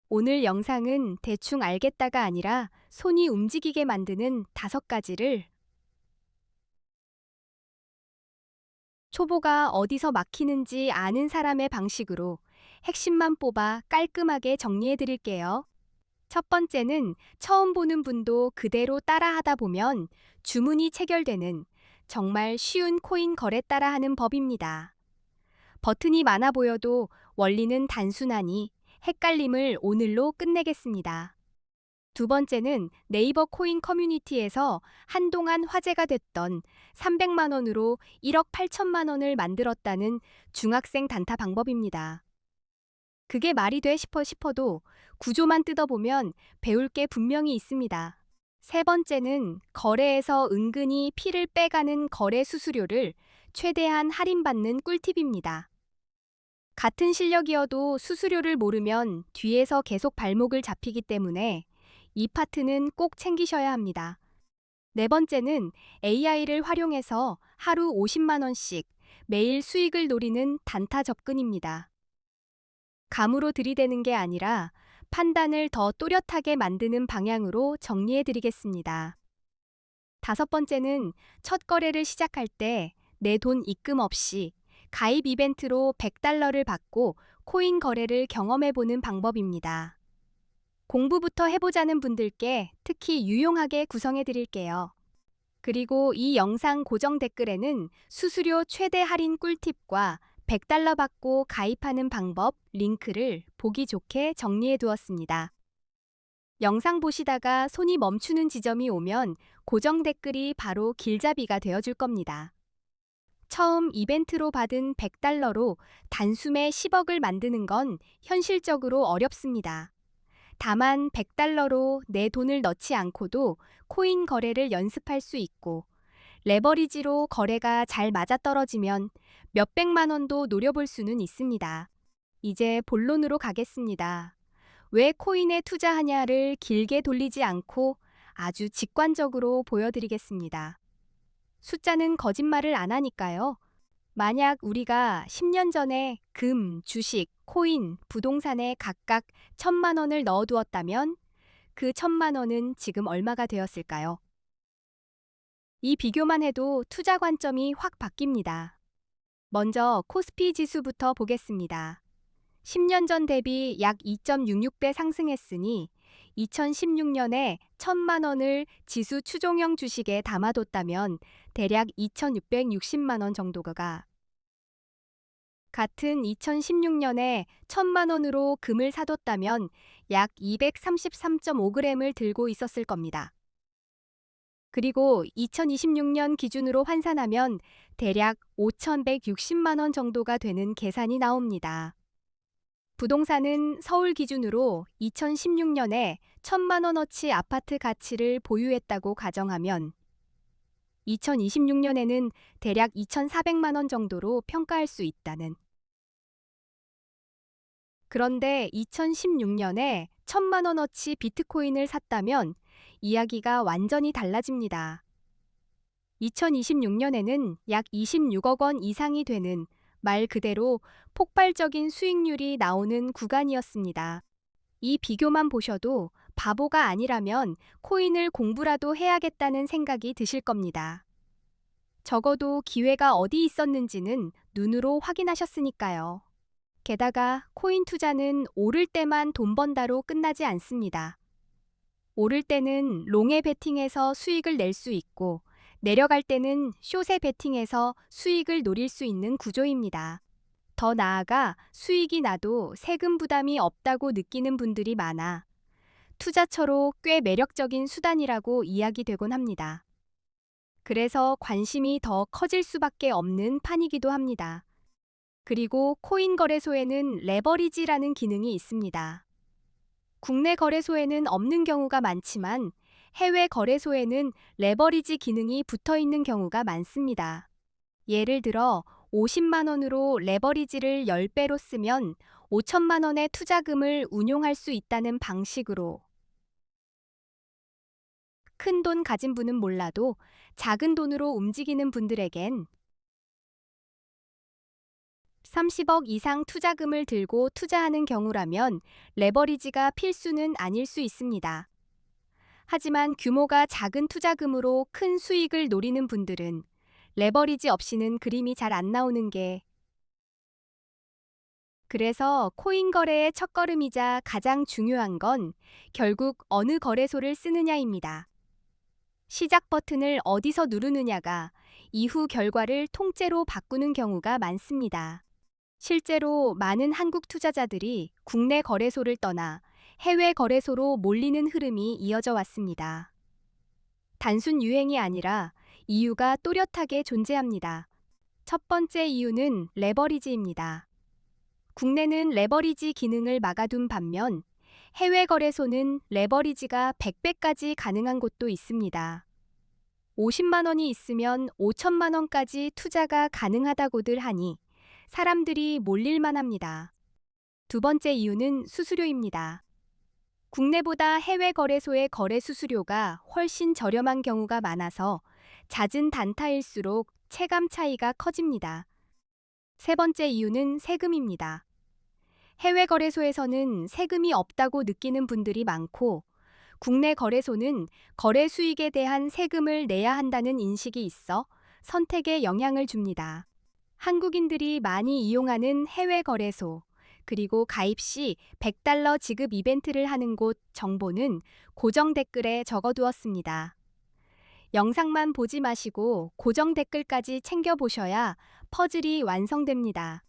오늘 영상은 대충 알겠다가 아니라 손이 움직이게 만드는 5가지를 초보가 어디서 막히는지 아는 사람의 방식으로 핵심만 뽑아 깔끔하게 정리해 드릴게요. 첫 번째는 처음 보는 분도 그대로 따라하다 보면 주문이 체결되는 정말 쉬운 코인 거래 따라하는 법입니다. 버튼이 많아 보여도 원리는 단순하니 헷갈림을 오늘로 끝내겠습니다. 두 번째는 네이버 코인 커뮤니티에서 한동안 화제가 됐던 300만 원으로 1억 8천만 원을 만들었다는 중학생 단타 방법입니다. 그게 말이 돼 싶어도 구조만 뜯어보면 배울 게 분명히 있습니다. 세 번째는 거래에서 은근히 피를 빼가는 거래 수수료를 최대한 할인받는 꿀팁입니다. 같은 실력이어도 수수료를 모르면 뒤에서 계속 발목을 잡히기 때문에 이 파트는 꼭 챙기셔야 합니다. 네 번째는 AI를 활용해서 하루 50만 원씩 매일 수익을 노리는 단타 접근입니다. 감으로 들이대는 게 아니라 판단을 더 또렷하게 만드는 방향으로 정리해 드리겠습니다. 다섯 번째는 첫 거래를 시작할 때 내 돈 입금 없이 가입 이벤트로 100달러를 받고 코인 거래를 경험해 보는 방법입니다. 공부부터 해보자는 분들께 특히 유용하게 구성해 드릴게요. 그리고 이 영상 고정 댓글에는 수수료 최대 할인 꿀팁과 100달러 받고 가입하는 방법 링크를 보기 좋게 정리해 두었습니다. 영상 보시다가 손이 멈추는 지점이 오면 고정 댓글이 바로 길잡이가 되어줄 겁니다. 처음 이벤트로 받은 100달러로 단숨에 10억을 만드는 건 현실적으로 어렵습니다. 다만 100달러로 내 돈을 넣지 않고도 코인 거래를 연습할 수 있고 레버리지로 거래가 잘 맞아떨어지면 몇백만 원도 노려볼 수는 있습니다. 이제 본론으로 가겠습니다. 왜 코인에 투자하냐를 길게 돌리지 않고 아주 직관적으로 보여드리겠습니다. 숫자는 거짓말을 안 하니까요. 만약 우리가 10년 전에 금, 주식, 코인, 부동산에 각각 1,000만 원을 넣어두었다면 그 1,000만 원은 지금 얼마가 되었을까요? 이 비교만 해도 투자 관점이 확 바뀝니다. 먼저 코스피 지수부터 보겠습니다. 10년 전 대비 약 2.66배 상승했으니 2016년에 1,000만 원을 지수 추종형 주식에 담아뒀다면 대략 2,660만 원 정도가 같은 2016년에 1,000만 원으로 금을 사뒀다면 약 233.5g을 들고 있었을 겁니다. 그리고 2026년 기준으로 환산하면 대략 5,160만 원 정도가 되는 계산이 나옵니다. 부동산은 서울 기준으로 2016년에 1,000만 원어치 아파트 가치를 보유했다고 가정하면 2026년에는 대략 2,400만 원 정도로 평가할 수 있다는. 그런데 2016년에 1,000만 원어치 비트코인을 샀다면 이야기가 완전히 달라집니다. 2026년에는 약 26억 원 이상이 되는 말 그대로 폭발적인 수익률이 나오는 구간이었습니다. 이 비교만 보셔도 바보가 아니라면 코인을 공부라도 해야겠다는 생각이 드실 겁니다. 적어도 기회가 어디 있었는지는 눈으로 확인하셨으니까요. 게다가 코인 투자는 오를 때만 돈 번다로 끝나지 않습니다. 오를 때는 롱에 베팅해서 수익을 낼 수 있고 내려갈 때는 숏에 베팅해서 수익을 노릴 수 있는 구조입니다. 더 나아가 수익이 나도 세금 부담이 없다고 느끼는 분들이 많아 투자처로 꽤 매력적인 수단이라고 이야기되곤 합니다. 그래서 관심이 더 커질 수밖에 없는 판이기도 합니다. 그리고 코인 거래소에는 레버리지라는 기능이 있습니다. 국내 거래소에는 없는 경우가 많지만 해외 거래소에는 레버리지 기능이 붙어 있는 경우가 많습니다. 예를 들어 50만 원으로 레버리지를 10배로 쓰면 5천만 원의 투자금을 운용할 수 있다는 방식으로 큰 돈 가진 분은 몰라도 작은 돈으로 움직이는 분들에겐 30억 이상 투자금을 들고 투자하는 경우라면 레버리지가 필수는 아닐 수 있습니다. 하지만 규모가 작은 투자금으로 큰 수익을 노리는 분들은 레버리지 없이는 그림이 잘 안 나오는 게, 그래서 코인 거래의 첫걸음이자 가장 중요한 건 결국 어느 거래소를 쓰느냐입니다. 시작 버튼을 어디서 누르느냐가 이후 결과를 통째로 바꾸는 경우가 많습니다. 실제로 많은 한국 투자자들이 국내 거래소를 떠나 해외 거래소로 몰리는 흐름이 이어져 왔습니다. 단순 유행이 아니라 이유가 또렷하게 존재합니다. 첫 번째 이유는 레버리지입니다. 국내는 레버리지 기능을 막아둔 반면 해외 거래소는 레버리지가 100배까지 가능한 곳도 있습니다. 50만 원이 있으면 5천만 원까지 투자가 가능하다고들 하니 사람들이 몰릴만 합니다. 두 번째 이유는 수수료입니다. 국내보다 해외 거래소의 거래 수수료가 훨씬 저렴한 경우가 많아서 잦은 단타일수록 체감 차이가 커집니다. 세 번째 이유는 세금입니다. 해외 거래소에서는 세금이 없다고 느끼는 분들이 많고, 국내 거래소는 거래 수익에 대한 세금을 내야 한다는 인식이 있어 선택에 영향을 줍니다. 한국인들이 많이 이용하는 해외 거래소, 그리고 가입 시 $100 지급 이벤트를 하는 곳 정보는 고정 댓글에 적어두었습니다. 영상만 보지 마시고 고정 댓글까지 챙겨보셔야 퍼즐이 완성됩니다.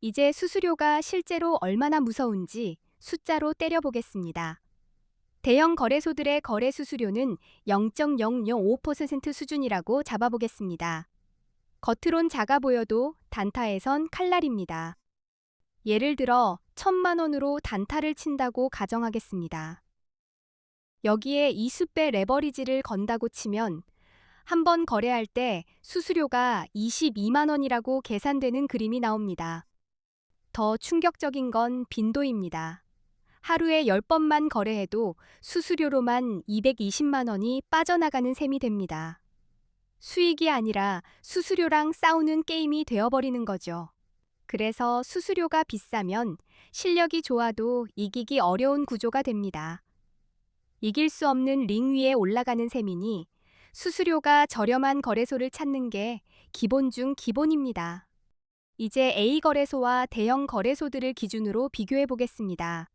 이제 수수료가 실제로 얼마나 무서운지 숫자로 때려보겠습니다. 대형 거래소들의 거래 수수료는 0.005% 수준이라고 잡아보겠습니다. 겉으론 작아 보여도 단타에선 칼날입니다. 예를 들어 1,000만 원으로 단타를 친다고 가정하겠습니다. 여기에 20배 레버리지를 건다고 치면 한 번 거래할 때 수수료가 22만 원이라고 계산되는 그림이 나옵니다. 더 충격적인 건 빈도입니다. 하루에 10번만 거래해도 수수료로만 220만 원이 빠져나가는 셈이 됩니다. 수익이 아니라 수수료랑 싸우는 게임이 되어버리는 거죠. 그래서 수수료가 비싸면 실력이 좋아도 이기기 어려운 구조가 됩니다. 이길 수 없는 링 위에 올라가는 셈이니 수수료가 저렴한 거래소를 찾는 게 기본 중 기본입니다. 이제 A 거래소와 대형 거래소들을 기준으로 비교해 보겠습니다.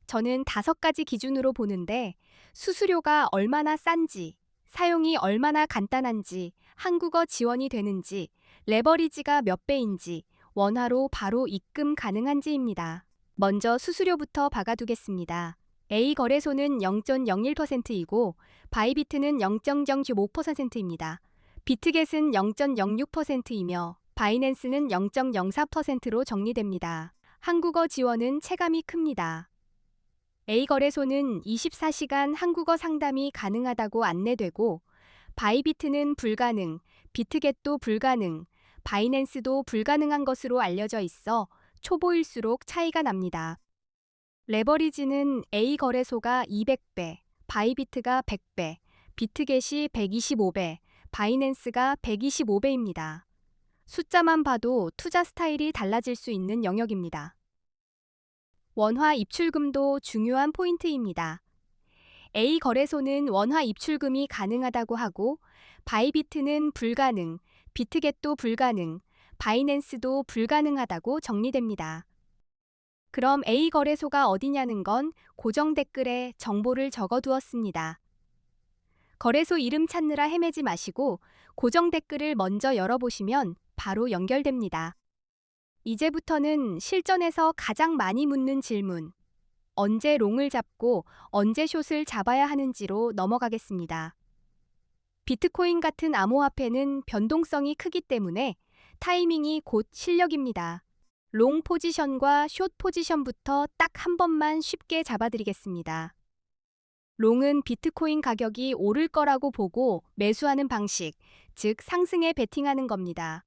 저는 5가지 기준으로 보는데 수수료가 얼마나 싼지, 사용이 얼마나 간단한지, 한국어 지원이 되는지, 레버리지가 몇 배인지, 원화로 바로 입금 가능한지입니다. 먼저 수수료부터 박아두겠습니다. A 거래소는 0.01%이고 바이비트는 0.095%입니다. 비트겟은 0.06%이며 바이낸스는 0.04%로 정리됩니다. 한국어 지원은 체감이 큽니다. A 거래소는 24시간 한국어 상담이 가능하다고 안내되고, 바이비트는 불가능, 비트겟도 불가능, 바이낸스도 불가능한 것으로 알려져 있어 초보일수록 차이가 납니다. 레버리지는 A 거래소가 200배, 바이비트가 100배, 비트겟이 125배, 바이낸스가 125배입니다. 숫자만 봐도 투자 스타일이 달라질 수 있는 영역입니다. 원화 입출금도 중요한 포인트입니다. A 거래소는 원화 입출금이 가능하다고 하고, 바이비트는 불가능, 비트겟도 불가능, 바이낸스도 불가능하다고 정리됩니다. 그럼 A 거래소가 어디냐는 건 고정 댓글에 정보를 적어두었습니다. 거래소 이름 찾느라 헤매지 마시고 고정 댓글을 먼저 열어보시면 바로 연결됩니다. 이제부터는 실전에서 가장 많이 묻는 질문, 언제 롱을 잡고 언제 숏을 잡아야 하는지로 넘어가겠습니다. 비트코인 같은 암호화폐는 변동성이 크기 때문에 타이밍이 곧 실력입니다. 롱 포지션과 숏 포지션부터 딱 한 번만 쉽게 잡아드리겠습니다. 롱은 비트코인 가격이 오를 거라고 보고 매수하는 방식, 즉 상승에 베팅하는 겁니다.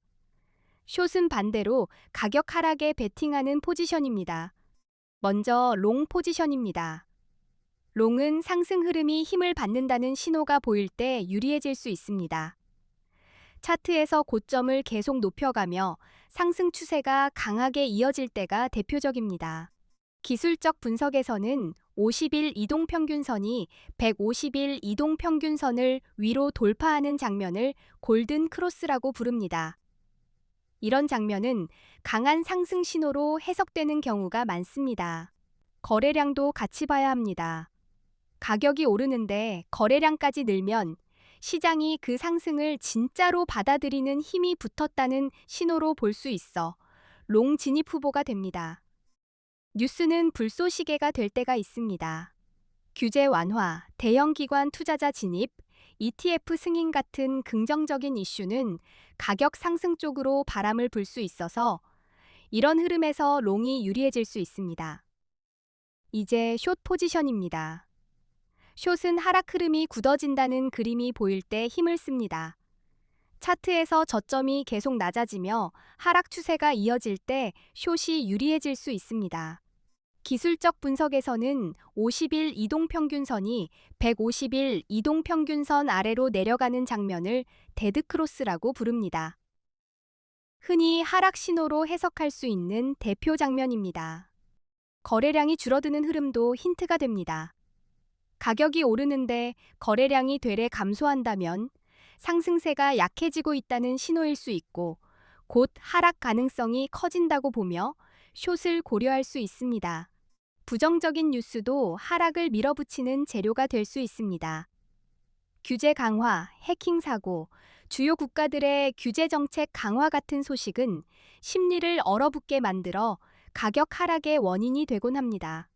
숏은 반대로 가격 하락에 베팅하는 포지션입니다. 먼저 롱 포지션입니다. 롱은 상승 흐름이 힘을 받는다는 신호가 보일 때 유리해질 수 있습니다. 차트에서 고점을 계속 높여가며 상승 추세가 강하게 이어질 때가 대표적입니다. 기술적 분석에서는 50일 이동평균선이 150일 이동평균선을 위로 돌파하는 장면을 골든 크로스라고 부릅니다. 이런 장면은 강한 상승 신호로 해석되는 경우가 많습니다. 거래량도 같이 봐야 합니다. 가격이 오르는데 거래량까지 늘면 시장이 그 상승을 진짜로 받아들이는 힘이 붙었다는 신호로 볼 수 있어 롱 진입 후보가 됩니다. 뉴스는 불쏘시개가 될 때가 있습니다. 규제 완화, 대형 기관 투자자 진입, ETF 승인 같은 긍정적인 이슈는 가격 상승 쪽으로 바람을 불 수 있어서 이런 흐름에서 롱이 유리해질 수 있습니다. 이제 숏 포지션입니다. 숏은 하락 흐름이 굳어진다는 그림이 보일 때 힘을 씁니다. 차트에서 저점이 계속 낮아지며 하락 추세가 이어질 때 숏이 유리해질 수 있습니다. 기술적 분석에서는 50일 이동평균선이 150일 이동평균선 아래로 내려가는 장면을 데드크로스라고 부릅니다. 흔히 하락 신호로 해석할 수 있는 대표 장면입니다. 거래량이 줄어드는 흐름도 힌트가 됩니다. 가격이 오르는데 거래량이 되레 감소한다면 상승세가 약해지고 있다는 신호일 수 있고 곧 하락 가능성이 커진다고 보며 숏을 고려할 수 있습니다. 부정적인 뉴스도 하락을 밀어붙이는 재료가 될 수 있습니다. 규제 강화, 해킹 사고, 주요 국가들의 규제 정책 강화 같은 소식은 심리를 얼어붙게 만들어 가격 하락의 원인이 되곤 합니다.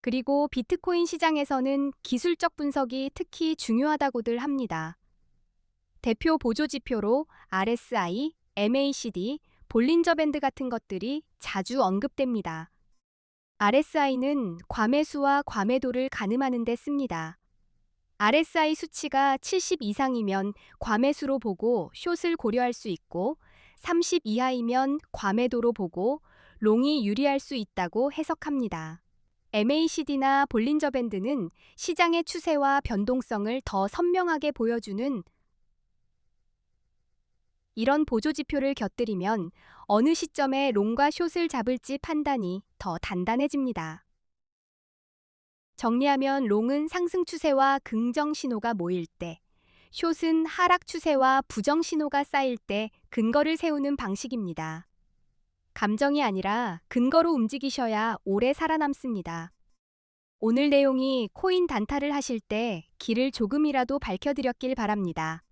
그리고 비트코인 시장에서는 기술적 분석이 특히 중요하다고들 합니다. 대표 보조 지표로 RSI, MACD, 볼린저 밴드 같은 것들이 자주 언급됩니다. RSI는 과매수와 과매도를 가늠하는 데 씁니다. RSI 수치가 70 이상이면 과매수로 보고 숏을 고려할 수 있고 30 이하이면 과매도로 보고 롱이 유리할 수 있다고 해석합니다. MACD나 볼린저 밴드는 시장의 추세와 변동성을 더 선명하게 보여주는 이런 보조 지표를 곁들이면 어느 시점에 롱과 숏을 잡을지 판단이 더 단단해집니다. 정리하면 롱은 상승 추세와 긍정 신호가 모일 때, 숏은 하락 추세와 부정 신호가 쌓일 때 근거를 세우는 방식입니다. 감정이 아니라 근거로 움직이셔야 오래 살아남습니다. 오늘 내용이 코인 단타를 하실 때 길을 조금이라도 밝혀드렸길 바랍니다.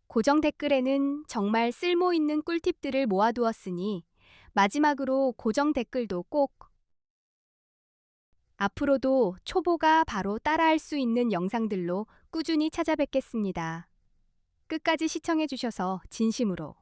고정 댓글에는 정말 쓸모 있는 꿀팁들을 모아두었으니 마지막으로 고정 댓글도 꼭 앞으로도 초보가 바로 따라할 수 있는 영상들로 꾸준히 찾아뵙겠습니다. 끝까지 시청해주셔서 진심으로